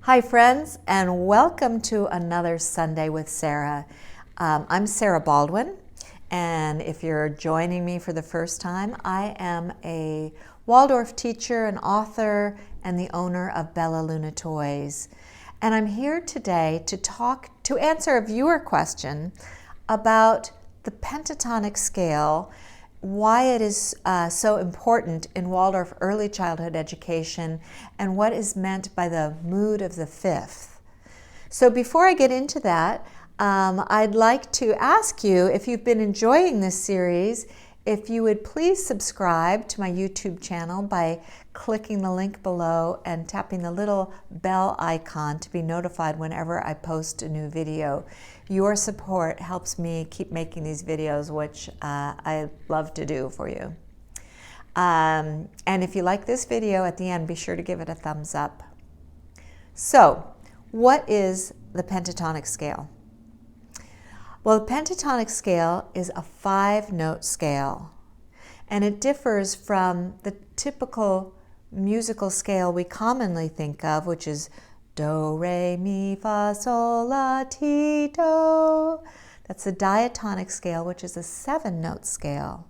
Hi friends, and welcome to another Sunday with Sarah. I'm Sarah Baldwin, and if you're joining me for the first time, I am a Waldorf teacher, an author, and the owner of Bella Luna Toys. And I'm here today to answer a viewer question about the pentatonic scale, why it is so important in Waldorf early childhood education, and what is meant by the mood of the fifth. So before I get into that, I'd like to ask you, if you've been enjoying this series, if you would please subscribe to my YouTube channel by clicking the link below and tapping the little bell icon to be notified whenever I post a new video. Your support helps me keep making these videos, which I love to do for you. And if you like this video at the end, be sure to give it a thumbs up. So, what is the pentatonic scale? Well, the pentatonic scale is a 5-note scale, and it differs from the typical musical scale we commonly think of, which is do, re, mi, fa, sol, la, ti, do. That's the diatonic scale, which is a 7-note scale.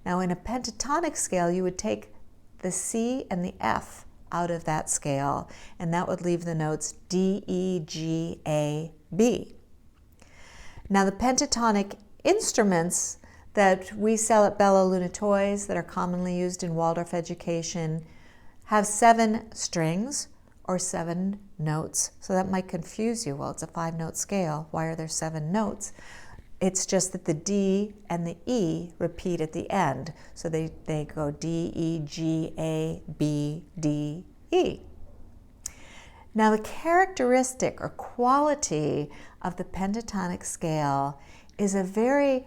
Now, in a pentatonic scale, you would take the C and the F out of that scale, and that would leave the notes D, E, G, A, B. Now, the pentatonic instruments that we sell at Bella Luna Toys that are commonly used in Waldorf education have 7 strings or 7 notes. So that might confuse you. Well, it's a 5-note scale. Why are there 7 notes? It's just that the D and the E repeat at the end. So they go D, E, G, A, B, D, E. Now, the characteristic or quality of the pentatonic scale is a very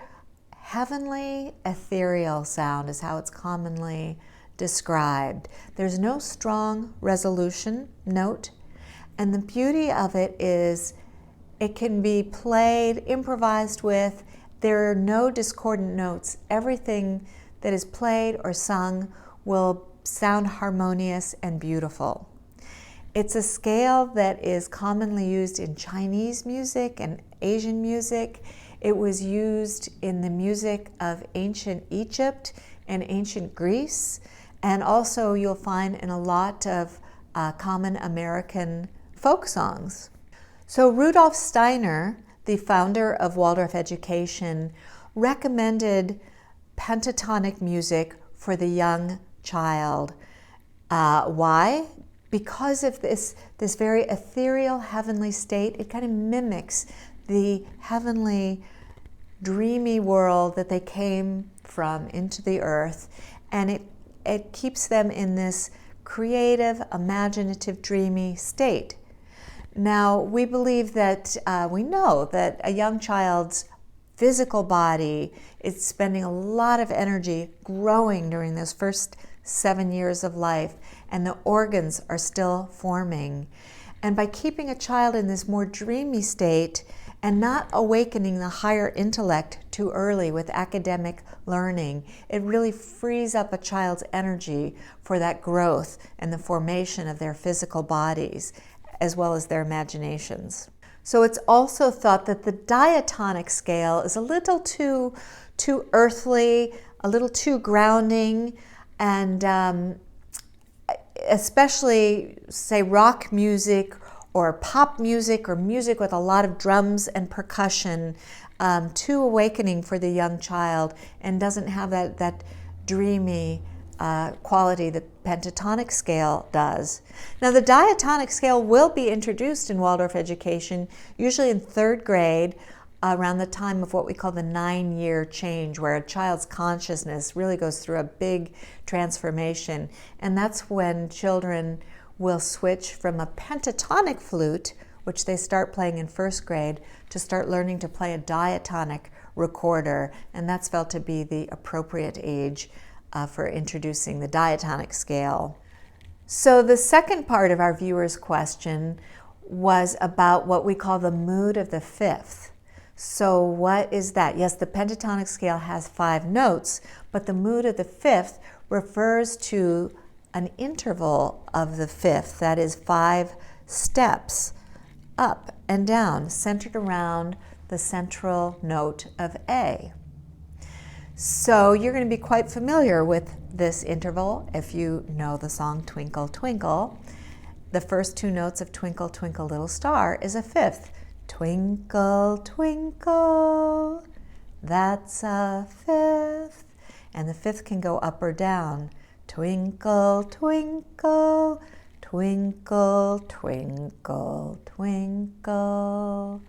heavenly, ethereal sound, is how it's commonly described. There's no strong resolution note, and the beauty of it is it can be played, improvised with. There are no discordant notes. Everything that is played or sung will sound harmonious and beautiful. It's a scale that is commonly used in Chinese music and Asian music. It was used in the music of ancient Egypt and ancient Greece, and also you'll find in a lot of common American folk songs. So Rudolf Steiner, the founder of Waldorf education, recommended pentatonic music for the young child. Why? Because of this very ethereal, heavenly state. It kind of mimics the heavenly, dreamy world that they came from into the earth, and it keeps them in this creative, imaginative, dreamy state. Now, we believe that, we know that a young child's physical body is spending a lot of energy growing during those first 7 years of life, and the organs are still forming. And by keeping a child in this more dreamy state and not awakening the higher intellect too early with academic learning, it really frees up a child's energy for that growth and the formation of their physical bodies, as well as their imaginations. So it's also thought that the diatonic scale is a little too earthly, a little too grounding, and especially, say, rock music or pop music or music with a lot of drums and percussion, too awakening for the young child and doesn't have that dreamy quality that pentatonic scale does. Now, the diatonic scale will be introduced in Waldorf education, usually in 3rd grade, around the time of what we call the 9-year change, where a child's consciousness really goes through a big transformation. And that's when children will switch from a pentatonic flute, which they start playing in 1st grade, to start learning to play a diatonic recorder. And that's felt to be the appropriate age for introducing the diatonic scale. So the second part of our viewer's question was about what we call the mood of the fifth. So what is that? Yes, the pentatonic scale has 5 notes, but the mood of the fifth refers to an interval of the fifth, that is 5 steps up and down, centered around the central note of A. So you're going to be quite familiar with this interval if you know the song Twinkle, Twinkle. The first two notes of Twinkle, Twinkle, Little Star is a fifth. Twinkle, twinkle, that's a fifth. And the fifth can go up or down. Twinkle, twinkle, twinkle, twinkle, twinkle.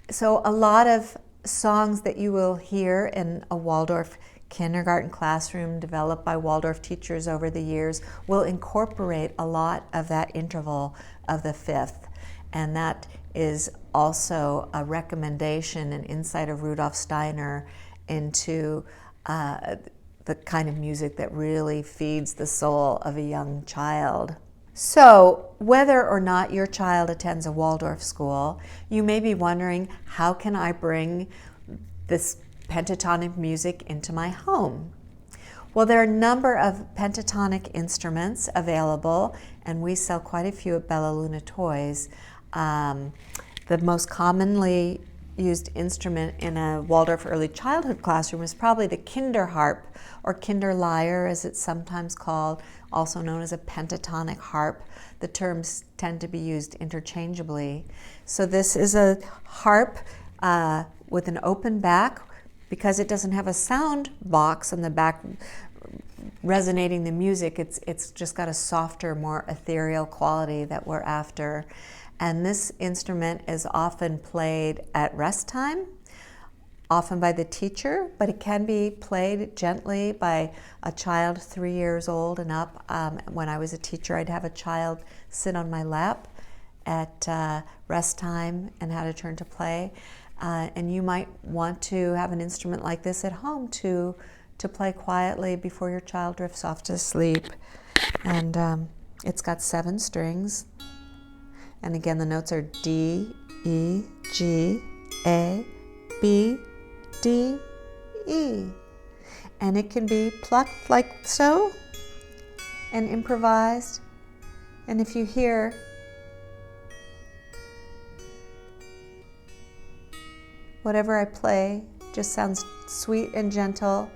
So a lot of songs that you will hear in a Waldorf kindergarten classroom developed by Waldorf teachers over the years will incorporate a lot of that interval of the fifth. And that is also a recommendation and insight of Rudolf Steiner into the kind of music that really feeds the soul of a young child. So, whether or not your child attends a Waldorf school, you may be wondering, how can I bring this pentatonic music into my home? Well, there are a number of pentatonic instruments available, and we sell quite a few at Bella Luna Toys. The most commonly used instrument in a Waldorf early childhood classroom is probably the Kinderharp, or Kinderlyre as it's sometimes called, also known as a pentatonic harp. The terms tend to be used interchangeably. So this is a harp with an open back, because it doesn't have a sound box on the back resonating the music. It's just got a softer, more ethereal quality that we're after. And this instrument is often played at rest time, often by the teacher, but it can be played gently by a child 3 years old and up. When I was a teacher, I'd have a child sit on my lap at rest time and had a turn to play. And you might want to have an instrument like this at home to play quietly before your child drifts off to sleep. And it's got 7 strings. And again, the notes are D, E, G, A, B, D, E. And it can be plucked like so and improvised. And if you hear whatever I play just sounds sweet and gentle.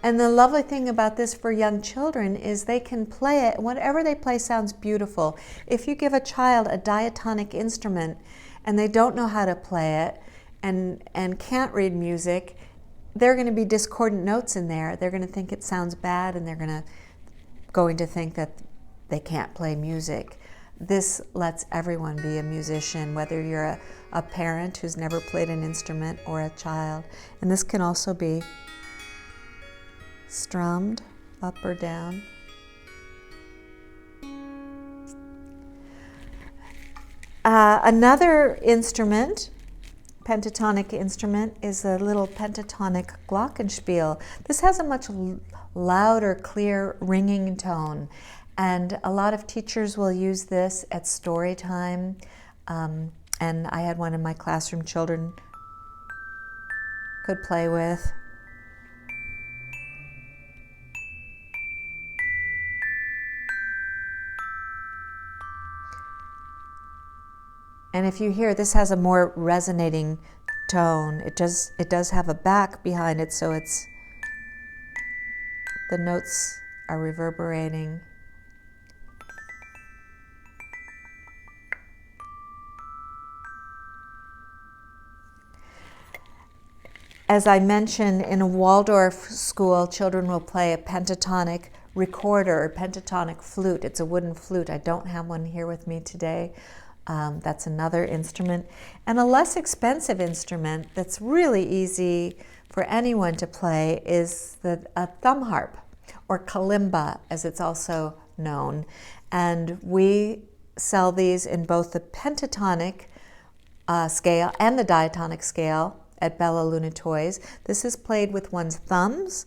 And the lovely thing about this for young children is they can play it. Whatever they play sounds beautiful. If you give a child a diatonic instrument and they don't know how to play it and can't read music, there are going to be discordant notes in there. They're going to think it sounds bad, and they're going to think that they can't play music. This lets everyone be a musician, whether you're a parent who's never played an instrument or a child. And this can also be strummed up or down. Another instrument, pentatonic instrument, is a little pentatonic glockenspiel. This has a much louder, clear, ringing tone. And a lot of teachers will use this at story time. And I had one in my classroom children could play with. And if you hear, this has a more resonating tone. It does have a back behind it, so the notes are reverberating. As I mentioned, in a Waldorf school, children will play a pentatonic recorder or pentatonic flute. It's a wooden flute. I don't have one here with me today. That's another instrument. And a less expensive instrument that's really easy for anyone to play is a thumb harp, or kalimba, as it's also known. And we sell these in both the pentatonic scale and the diatonic scale at Bella Luna Toys. This is played with one's thumbs.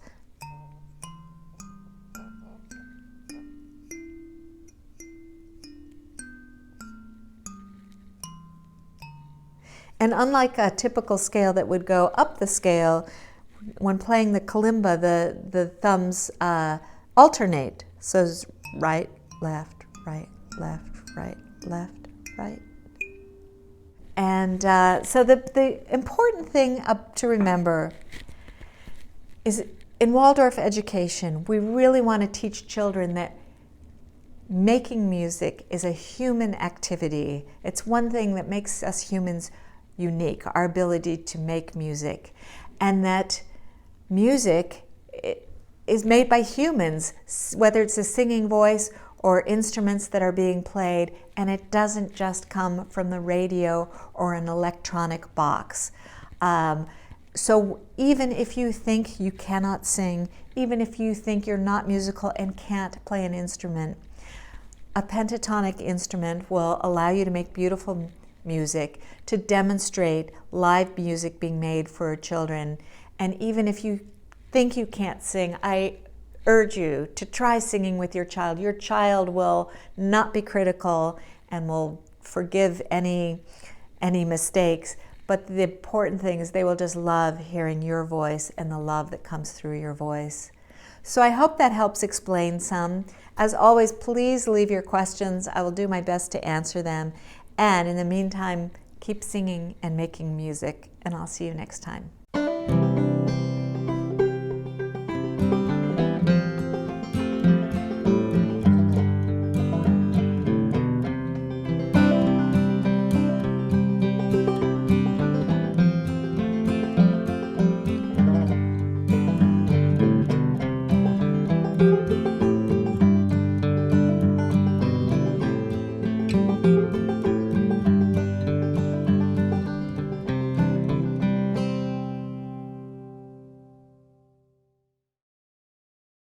And unlike a typical scale that would go up the scale, when playing the kalimba, the thumbs alternate. So it's right, left, right, left, right, left, right. And so the important thing to remember is in Waldorf education, we really want to teach children that making music is a human activity. It's one thing that makes us humans unique, our ability to make music, and that music is made by humans, whether it's a singing voice or instruments that are being played, and it doesn't just come from the radio or an electronic box. So even if you think you cannot sing, even if you think you're not musical and can't play an instrument, a pentatonic instrument will allow you to make beautiful music, to demonstrate live music being made for children. And even if you think you can't sing, I urge you to try singing with your child. Your child will not be critical and will forgive any mistakes. But the important thing is they will just love hearing your voice and the love that comes through your voice. So I hope that helps explain some. As always, please leave your questions. I will do my best to answer them. And in the meantime, keep singing and making music, and I'll see you next time.